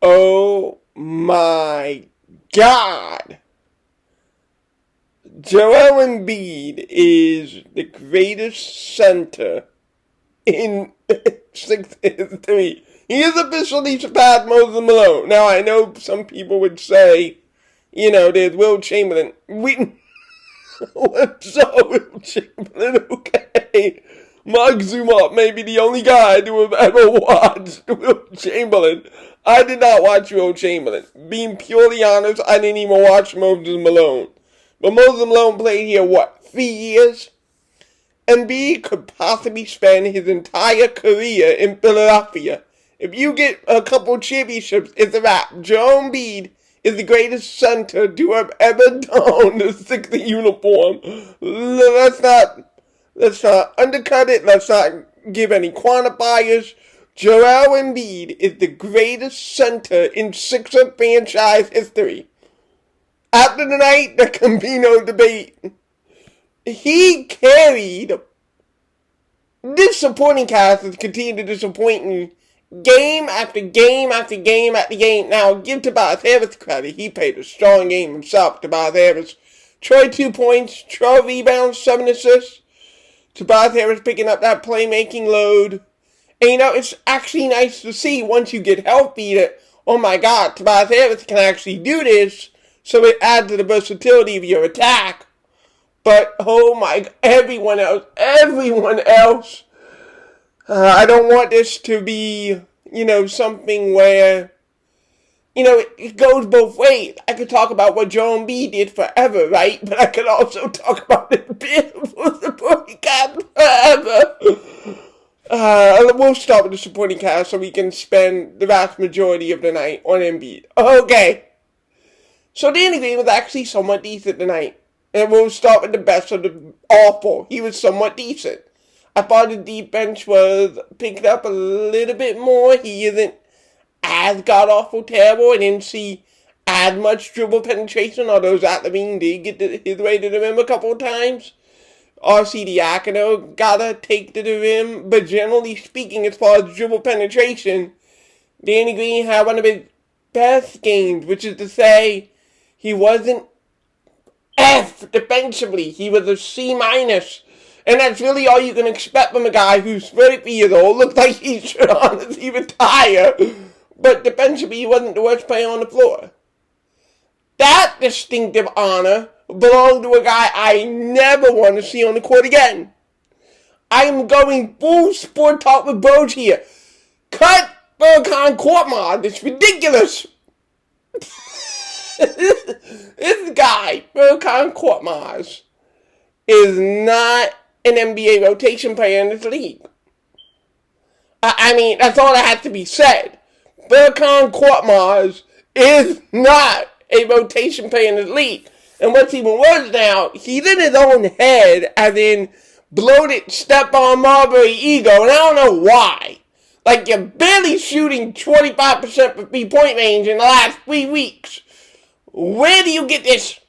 Oh my God. Joel Embiid is the greatest center in 6'3". He is officially surpassed Moses Malone. Now, I know some people would say, there's Will Chamberlain. What's up, Will Chamberlain? Okay. Mark Zumop may be the only guy to have ever watched Will Chamberlain. I did not watch Will Chamberlain. Being purely honest, I didn't even watch Moses Malone. But Moses Malone played here, 3 years? Embiid could possibly spend his entire career in Philadelphia. If you get a couple championships, it's a wrap. Joel Embiid is the greatest center to have ever donned the 60 uniform. Let's not undercut it. Let's not give any quantifiers. Joel Embiid is the greatest center in Sixer franchise history. After tonight, there can be no debate. He carried this supporting cast has continued to disappoint me game after game after game after game. Now, give Tobias Harris credit. He played a strong game himself. Tobias Harris, Troy 2 points, 12 rebounds, 7 assists. Tobias Harris picking up that playmaking load. And it's actually nice to see once you get healthy that, oh my God, Tobias Harris can actually do this. So it adds to the versatility of your attack. But, oh my, everyone else, I don't want this to be, something where, it goes both ways. I could talk about what Joel Embiid did forever, right? But I could also talk about the beautiful supporting cast forever. We'll start with the supporting cast so we can spend the vast majority of the night on Embiid. Okay. So Danny Green was actually somewhat decent tonight. And we'll start with the best of the awful. He was somewhat decent. I thought the defense was picked up a little bit more. He isn't as god-awful terrible. I didn't see as much dribble penetration, although Zach LaVine did get his way to the rim a couple of times. R.C. Diacono gotta take to the rim. But generally speaking, as far as dribble penetration, Danny Green had one of his best games, which is to say, he wasn't F defensively. He was a C-. And that's really all you can expect from a guy who's 33 years old. Looks like he should honestly retire. But defensively, he wasn't the worst player on the floor. That distinctive honor belonged to a guy I never want to see on the court again. I am going full sport talk with Bros here. Cut Furkan Korkmaz. It's ridiculous. This guy, Furkan Korkmaz, is not an NBA rotation player in this league. I mean, that's all that has to be said. Furkan Korkmaz is not a rotation player in this league. And what's even worse now, he's in his own head, as in bloated Stephon Marbury ego, and I don't know why. Like, you're barely shooting 25% from three-point range in the last 3 weeks. Where do you get this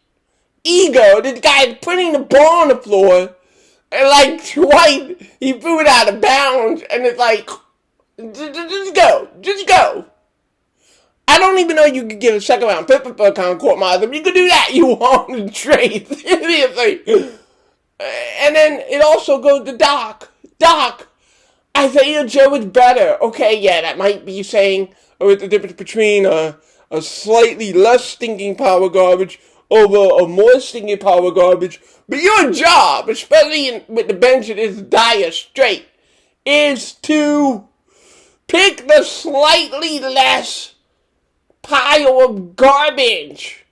ego? This guy is putting the ball on the floor, and like twice he threw it out of bounds, and it's like, just go. I don't even know you could get a second round pick for Furkan Korkmaz. If you could do that, you want to trade, seriously. And then it also goes to Doc. Isaiah Joe is better. Okay, yeah, that might be saying, it's the difference between a slightly less stinking power garbage over a more stinking power garbage. But your job, especially with the bench that is dire straight, is to pick the slightly less pile of garbage.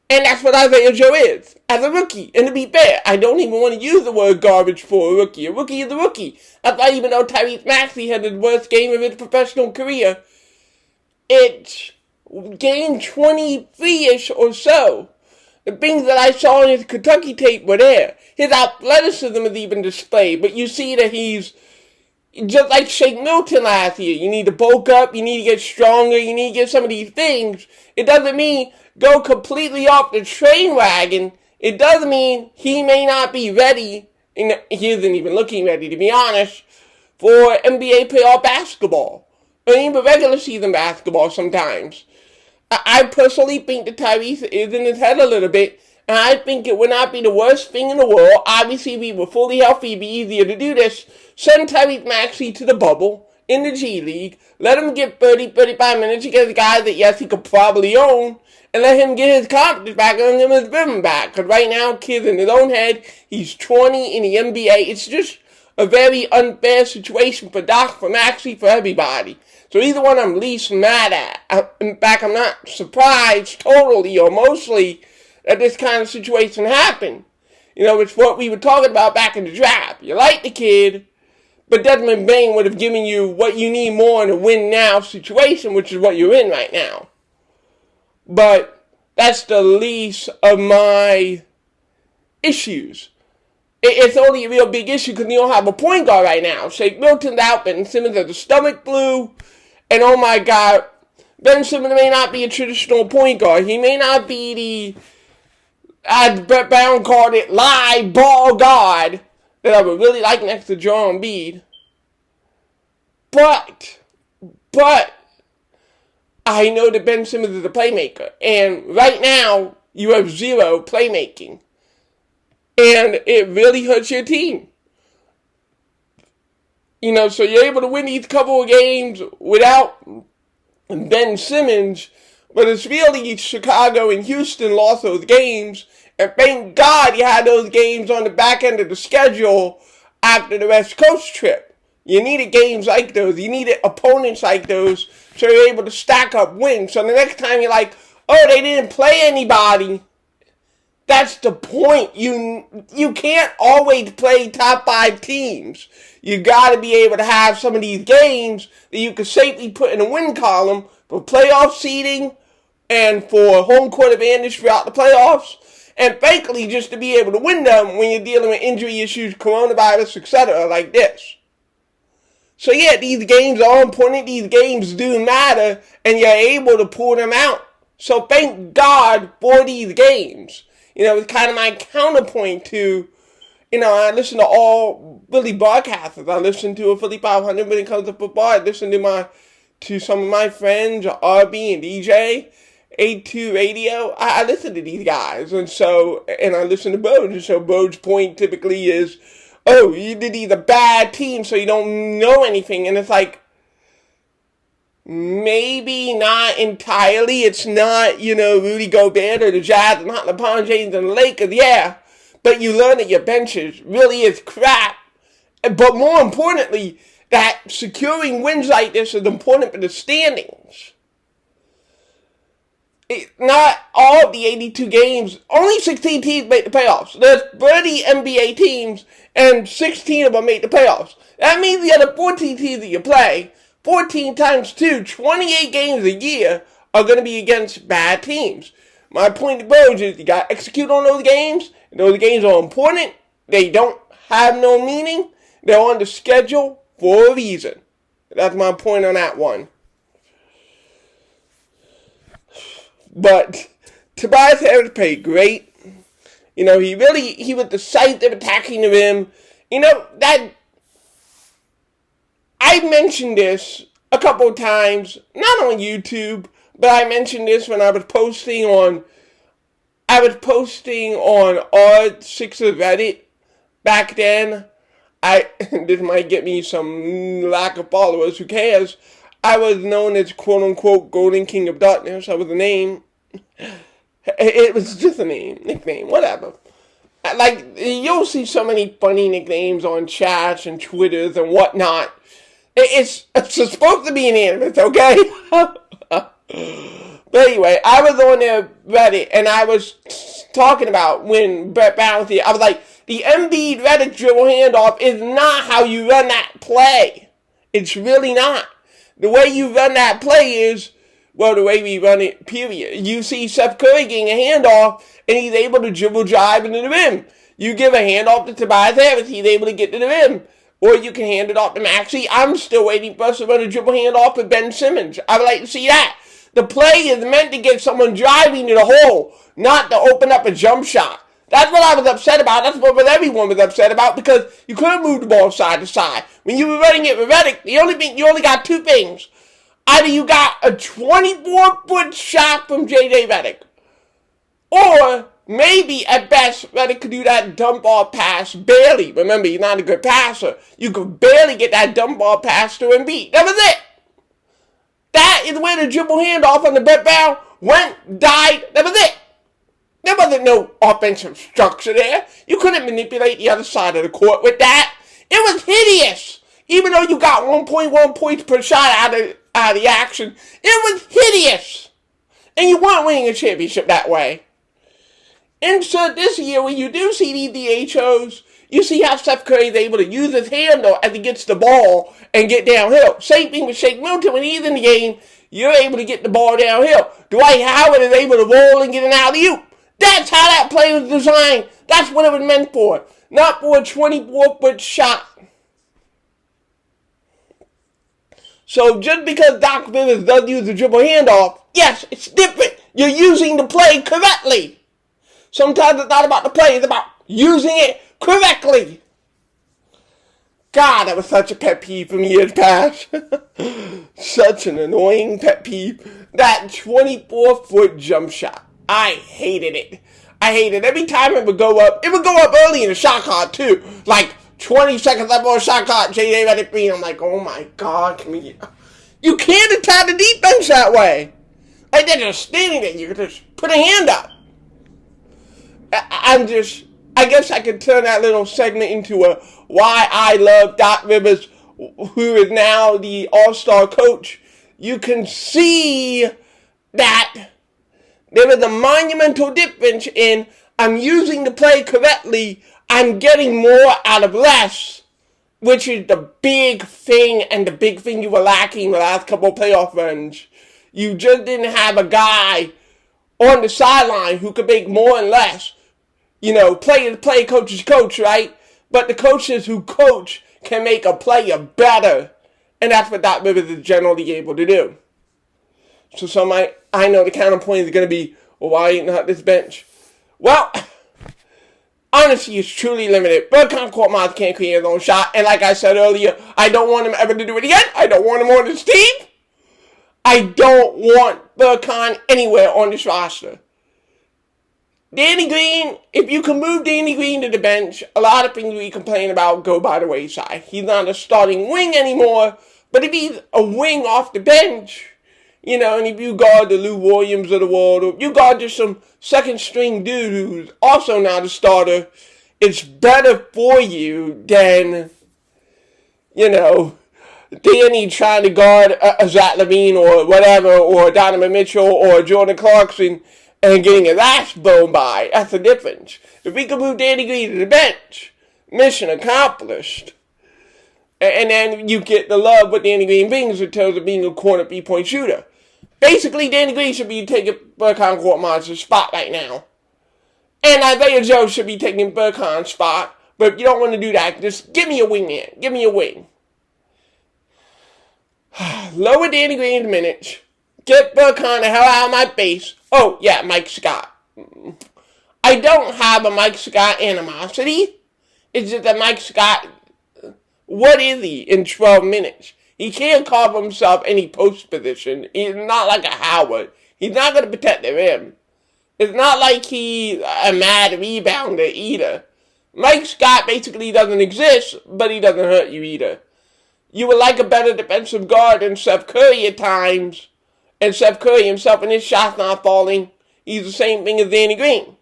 And that's what Isaiah Joe is, as a rookie. And to be fair, I don't even want to use the word garbage for a rookie. A rookie is a rookie. That's why even though Tyrese Maxey had the worst game of his professional career, it's game 23-ish or so. The things that I saw in his Kentucky tape were there. His athleticism is even displayed, but you see that he's just like Shake Milton last year. You need to bulk up, you need to get stronger, you need to get some of these things. It doesn't mean go completely off the train wagon. It does mean he may not be ready, and he isn't even looking ready, to be honest, for NBA playoff basketball. or even regular season basketball sometimes. I personally think that Tyrese is in his head a little bit, and I think it would not be the worst thing in the world. Obviously, if he were fully healthy, it'd be easier to do this. Send Tyrese Maxey to the bubble in the G League. Let him get 30, 35 minutes against guys that, yes, he could probably own, and let him get his confidence back and get his rhythm back. Because right now, kid's in his own head. He's 20 in the NBA. It's just a very unfair situation for Doc, for Maxey, for everybody. So either one I'm least mad at. In fact, I'm not surprised totally or mostly that this kind of situation happened. It's what we were talking about back in the draft. You like the kid, but Desmond Bane would have given you what you need more in a win-now situation, which is what you're in right now. But that's the least of my issues. It's only a real big issue because you don't have a point guard right now. Shake Milton's out, Ben Simmons has a stomach flu. And oh my God, Ben Simmons may not be a traditional point guard. He may not be the, as Brett Brown called it, live ball guard that I would really like next to Joel Embiid. But, I know that Ben Simmons is a playmaker. And right now, you have zero playmaking. And it really hurts your team. So you're able to win these couple of games without Ben Simmons, but it's really Chicago and Houston lost those games, and thank God you had those games on the back end of the schedule after the West Coast trip. You needed games like those. You needed opponents like those so you're able to stack up wins. So the next time you're like, oh, they didn't play anybody, that's the point. You can't always play top 5 teams. You got to be able to have some of these games that you can safely put in a win column for playoff seeding and for home court advantage throughout the playoffs. And frankly, just to be able to win them when you're dealing with injury issues, coronavirus, etc. like this. So yeah, these games are important. These games do matter, and you're able to pull them out. So thank God for these games. It's kind of my counterpoint to, I listen to all Philly broadcasters. I listen to a Philly 500 when it comes to football. I listen to some of my friends, RB and DJ, A2 Radio. I listen to these guys. And I listen to Bones. And so Bones' point typically is, oh, you did these a bad team, so you don't know anything. And it's like, maybe not entirely. It's not, Rudy Gobert or the Jazz, not LeBron James and the Lakers, yeah. But you learn that your benches really is crap. But more importantly, that securing wins like this is important for the standings. Not all of the 82 games, only 16 teams make the playoffs. There's 30 NBA teams, and 16 of them make the playoffs. That means the other 14 teams that you play, 14 times 2, 28 games a year, are going to be against bad teams. My point to Bones is you got to execute on those games. Those games are important. They don't have no meaning. They're on the schedule for a reason. That's my point on that one. But Tobias Harris played great. He was decisive attacking the rim. That I mentioned this a couple of times, not on YouTube, but I mentioned this when I was posting on R6's Reddit back then. This might get me some lack of followers, who cares? I was known as quote-unquote Golden King of Darkness. That was a name. It was just a nickname, whatever. You'll see so many funny nicknames on chats and Twitters and whatnot. It's supposed to be anonymous, okay? But anyway, I was on their Reddit, and I was talking about when Brett Brown was here. I was like, the Embiid Reddit dribble handoff is not how you run that play. It's really not. The way you run that play is, the way we run it, period. You see Seth Curry getting a handoff, and he's able to dribble drive into the rim. You give a handoff to Tobias Harris, he's able to get to the rim. Or you can hand it off to Maxey. I'm still waiting for us to run a dribble handoff to Ben Simmons. I would like to see that. The play is meant to get someone driving to the hole, not to open up a jump shot. That's what I was upset about. That's what everyone was upset about, because you couldn't move the ball side to side. When you were running it with Redick, you only got two things. Either you got a 24-foot shot from J.J. Redick, or maybe at best Redick could do that dump ball pass barely. Remember, he's not a good passer. You could barely get that dump ball pass to Embiid. That was it. That is where the dribble handoff on the bet barrel went, died. That was it. There wasn't no offensive structure there. You couldn't manipulate the other side of the court with that. It was hideous. Even though you got 1.1 points per shot out of the action, it was hideous. And you weren't winning a championship that way. And so this year, when you do see these DHOs, you see how Steph Curry is able to use his handle as he gets the ball and get downhill. Same thing with Shake Milton. When he's in the game, you're able to get the ball downhill. Dwight Howard is able to roll and get an alley-oop. That's how that play was designed. That's what it was meant for. Not for a 24-foot shot. So just because Doc Rivers does use the dribble handoff, yes, it's different. You're using the play correctly. Sometimes it's not about the play, it's about using it correctly. God, that was such a pet peeve from years past. Such an annoying pet peeve. That 24-foot jump shot. I hated it. I hated it. Every time it would go up early in the shot clock too. Like 20 seconds left on the shot clock, J.J. Redick free. I'm like, oh my God, you can't attack the defense that way. Like they're just standing there. You can just put a hand up. I guess I could turn that little segment into a why I love Doc Rivers, who is now the all-star coach. You can see that there is a monumental difference in I'm using the play correctly, I'm getting more out of less, which is the big thing and the big thing you were lacking the last couple of playoff runs. You just didn't have a guy on the sideline who could make more and less. You know, play, coach is coach, right? But the coaches who coach can make a player better. And that's what Doc Rivers is generally able to do. So I know the counterpoint is going to be, well, why ain't not this bench? Well, honestly, it's truly limited. Burkhan Korkmaz can't create his own shot. And like I said earlier, I don't want him ever to do it again. I don't want him on this team. I don't want Burkhan anywhere on this roster. Danny Green, if you can move Danny Green to the bench, a lot of things we complain about go by the wayside. He's not a starting wing anymore, but if he's a wing off the bench, you know, and if you guard the Lou Williams of the world, or you guard just some second string dude who's also not a starter, it's better for you than, you know, Danny trying to guard a Zach LaVine or whatever, or Donovan Mitchell or Jordan Clarkson, and getting his ass blown by. That's the difference. If we can move Danny Green to the bench, mission accomplished. And then you get the love what Danny Green brings in terms of being a corner 3-point shooter. Basically, Danny Green should be taking Burkhan Korkmaz's spot right now. And Isaiah Joe should be taking Burkhan's spot. But if you don't want to do that, just give me a wingman. Give me a wing. Lower Danny Green's minutes. Get Burkhan the hell out of my face. Oh, yeah, Mike Scott. I don't have a Mike Scott animosity. It's just that Mike Scott, what is he in 12 minutes? He can't carve himself any post position. He's not like a Howard. He's not going to protect the rim. It's not like he's a mad rebounder either. Mike Scott basically doesn't exist, but he doesn't hurt you either. You would like a better defensive guard than Steph Curry at times. And Steph Curry himself, and his shot's not falling, he's the same thing as Danny Green.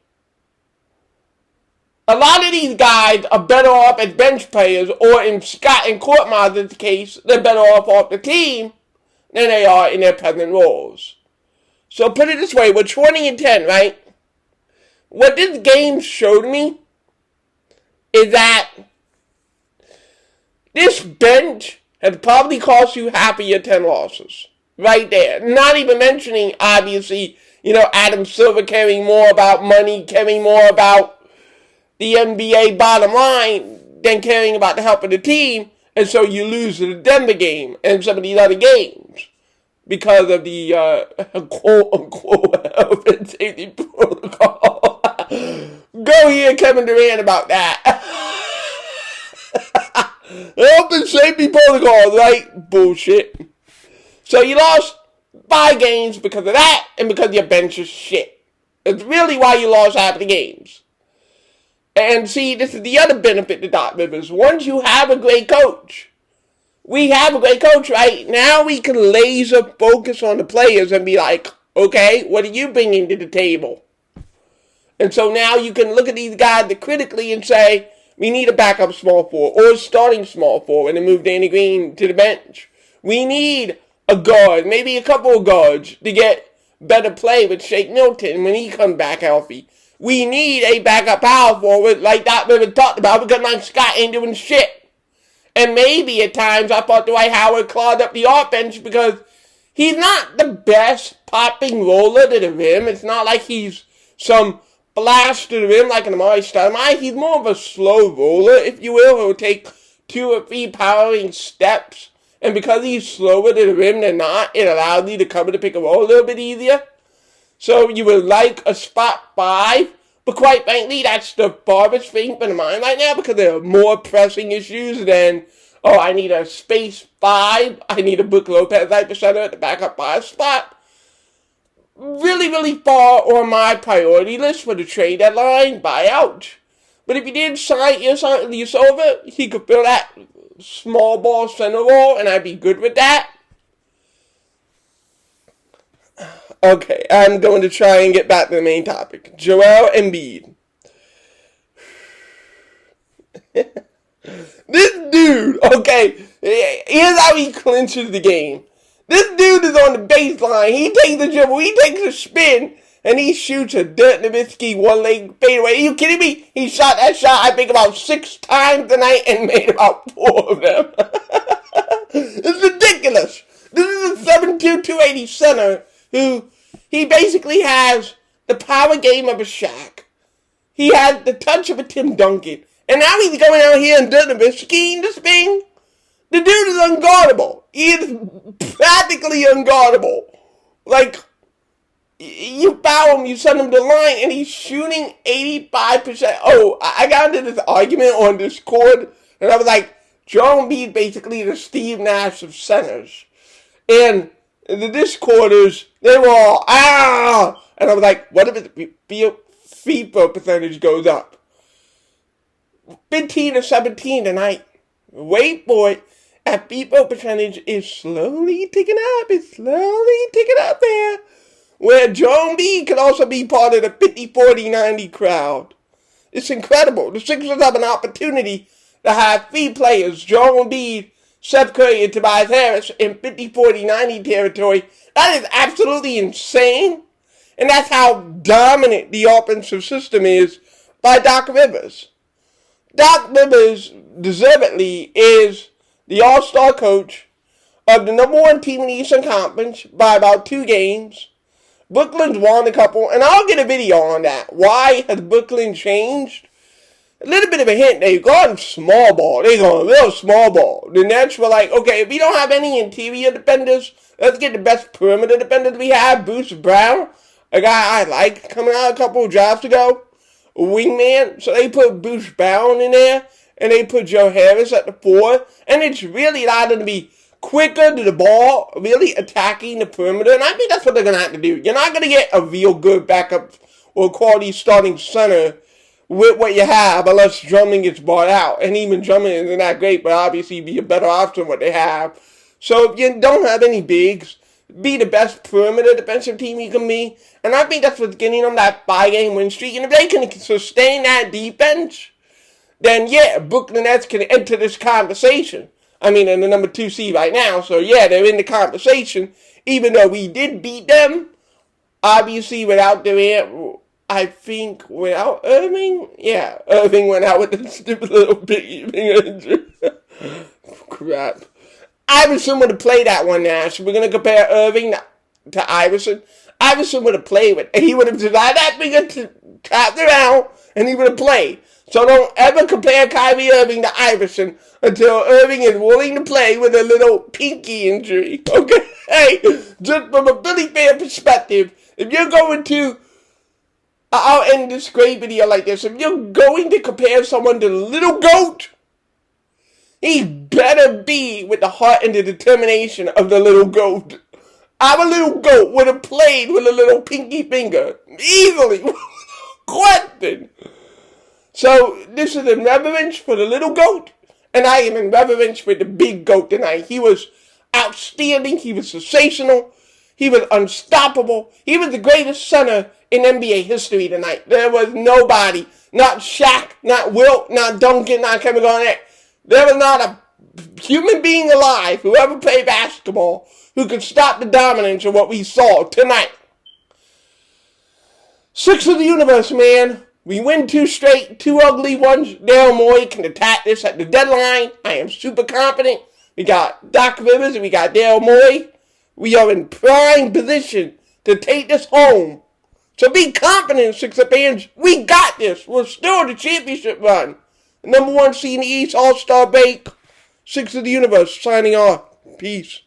A lot of these guys are better off as bench players, or in Scott and Korkmaz's case, they're better off the team than they are in their present roles. So put it this way, we're 20-10, right? What this game showed me is that this bench has probably cost you half of your 10 losses. Right there. Not even mentioning, obviously, you know, Adam Silver caring more about money, caring more about the NBA bottom line than caring about the health of the team. And so you lose the Denver game and some of these other games because of the quote-unquote health and safety protocol. Go hear Kevin Durant about that. Health and safety protocol, right? Bullshit. So you lost 5 games because of that and because your bench is shit. It's really why you lost half the games. And see, this is the other benefit to Doc Rivers. Once you have a great coach, we have a great coach, right? Now we can laser focus on the players and be like, okay, what are you bringing to the table? And so now you can look at these guys critically and say, we need a backup small forward or a starting small forward and move Danny Green to the bench. We need a guard, maybe a couple of guards to get better play with Shake Milton when he comes back healthy. We need a backup power forward like Doc Rivers talked about because Mike Scott ain't doing shit. And maybe at times I thought Dwight Howard clogged up the offense because he's not the best popping roller to the rim. It's not like he's some flash to the rim like an Amari Stoudemire. He's more of a slow roller, if you will. He'll take 2 or 3 powering steps. And because he's slower to the rim than not, it allows you to cover the pick and roll a little bit easier. So you would like a spot 5. But quite frankly, that's the farthest thing from the mind right now because there are more pressing issues than, oh, I need a space 5. I need a Brook Lopez type of center at the backup 5 spot. Really, really far on my priority list for the trade deadline, buyout. But if you did sign Ilyasova, he could fill that small ball center role, and I'd be good with that. Okay, I'm going to try and get back to the main topic. Joel Embiid. This dude, okay, here's how he clinches the game. This dude is on the baseline. He takes the dribble, he takes a spin, and he shoots a Dirk Nowitzki one-leg fadeaway. Are you kidding me? He shot that shot, I think, about 6 times tonight and made about 4 of them. It's ridiculous. This is a 7'2", 280 center who he basically has the power game of a Shaq. He has the touch of a Tim Duncan. And now he's going out here and doing skiing this thing. The dude is unguardable. He is practically unguardable. Like, you foul him, you send him to the line, and he's shooting 85%. Oh, I got into this argument on Discord, and I was like, Joel Embiid basically the Steve Nash of centers. And the Discorders, they were all, and I was like, what if his free throw percentage goes up? 15 or 17 tonight. Wait for it. That free throw percentage is slowly ticking up. It's slowly ticking up there. Where Joel Embiid could also be part of the 50, 40, 90 crowd. It's incredible. The Sixers have an opportunity to have 3 players, Joel Embiid, Seth Curry, and Tobias Harris, in 50, 40, 90 territory. That is absolutely insane. And that's how dominant the offensive system is by Doc Rivers. Doc Rivers, deservedly, is the all-star coach of the number 1 team in the Eastern Conference by about 2 games. Brooklyn's won a couple, and I'll get a video on that. Why has Brooklyn changed? A little bit of a hint, they've gone small ball. They've gone real small ball. The Nets were like, okay, if we don't have any interior defenders, let's get the best perimeter defenders we have. Bruce Brown, a guy I like, coming out a couple of drafts ago. A wingman. So they put Bruce Brown in there, and they put Joe Harris at the 4. And it's really allowed them to be quicker to the ball, really attacking the perimeter. And I think that's what they're going to have to do. You're not going to get a real good backup or quality starting center with what you have unless Drummond gets bought out. And even Drummond isn't that great, but obviously be a better option than what they have. So if you don't have any bigs, be the best perimeter defensive team you can be. And I think that's what's getting them that 5-game win streak. And if they can sustain that defense, then yeah, Brooklyn Nets can enter this conversation. I mean, they're the number 2 seed right now, so yeah, they're in the conversation. Even though we did beat them, obviously without Durant, I think without Irving, yeah, Irving went out with the stupid little big injury. Crap. Iverson would have played that one now, so we're going to compare Irving to Iverson. Iverson would have played with, and he would have designed that finger to tap around, and he would have played. So don't ever compare Kyrie Irving to Iverson until Irving is willing to play with a little pinky injury. Okay? Hey, just from a Philly fan perspective, if you're going to, I'll end this great video like this. If you're going to compare someone to the little goat, He better be with the heart and the determination of the little goat. Our little goat would have played with a little pinky finger. Easily. Question. So, this is in reverence for the little goat. And I am in reverence for the big goat tonight. He was outstanding. He was sensational. He was unstoppable. He was the greatest center in NBA history tonight. There was nobody, not Shaq, not Wilt, not Duncan, not Kevin Garnett. There was not a human being alive who ever played basketball who could stop the dominance of what we saw tonight. Six of the universe, man. We win 2 straight, 2 ugly ones. Daryl Morey can attack this at the deadline. I am super confident. We got Doc Rivers and we got Daryl Morey. We are in prime position to take this home. So be confident, Sixer fans. We got this. We're still in the championship run. Number 1 seed in the East, All-Star break. Six of the universe signing off. Peace.